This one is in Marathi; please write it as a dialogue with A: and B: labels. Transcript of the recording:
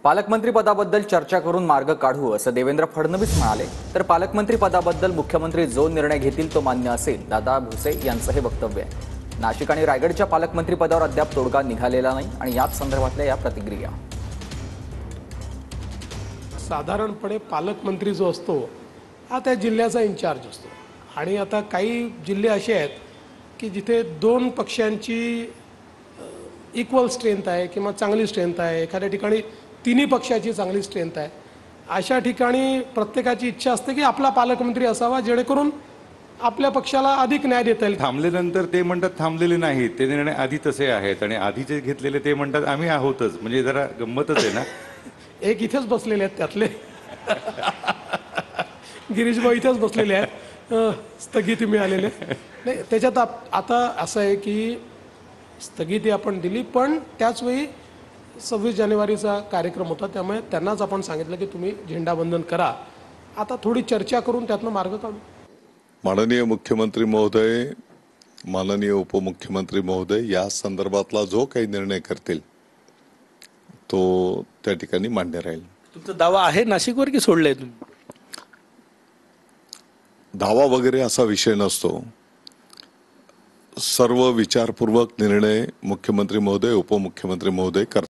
A: पालकमंत्री पदाबद्दल चर्चा करून मार्ग काढू असं देवेंद्र फडणवीस म्हणाले। तर पालकमंत्री पदाबद्दल मुख्यमंत्री जो निर्णय घेतील तो मान्य असेल, दादा भुसे यांचं हे वक्तव्य आहे। नाशिक आणि रायगडच्या पालकमंत्री पदावर अद्याप तोडगा निघालेला नाही आणि याच संदर्भातल्या या प्रतिक्रिया।
B: साधारणपणे पालकमंत्री जो असतो हा त्या जिल्ह्याचा इन्चार्ज असतो आणि आता काही जिल्हे असे आहेत की जिथे दोन पक्षांची इक्वल स्ट्रेंथ आहे किंवा चांगली स्ट्रेंथ आहे, एखाद्या ठिकाणी तिन्ही पक्षाची चांगली स्ट्रेंथ आहे। अशा ठिकाणी प्रत्येकाची इच्छा असते की आपला पालकमंत्री असावा जेणेकरून आपल्या पक्षाला अधिक न्याय देता येईल।
C: थांबल्यानंतर ते म्हणतात थांबलेले नाहीत, ते निर्णय आधी तसे आहेत आणि आधीचे घेतलेले ते म्हणतात आम्ही आहोतच। म्हणजे जरा गंमतच आहे ना।
B: एक इथेच बसलेले आहेत त्यातले गिरीशभाऊ इथेच बसलेले आहेत, स्थगिती मिळालेले नाही। त्याच्यात आता असं आहे की स्थगिती आपण दिली, पण त्याचवेळी 26 जानेवारीचा कार्यक्रम होता, त्यामुळे त्यांनाच आपण सांगितलं की तुम्ही झेंडावंदन करा। आता थोडी चर्चा करून त्यातनं मार्ग काढू।
D: माननीय मुख्यमंत्री महोदय, माननीय उपमुख्यमंत्री महोदय या संदर्भातला जो काही निर्णय करतील तो त्या ठिकाणी मान्य राहील।
E: तुमचा दावा आहे नाशिकवर की सोडलाय तुम्ही?
D: दावा वगैरे असा विषय नसतो। सर्व विचारपूर्वक निर्णय मुख्यमंत्री महोदय उपमुख्यमंत्री महोदय करतात।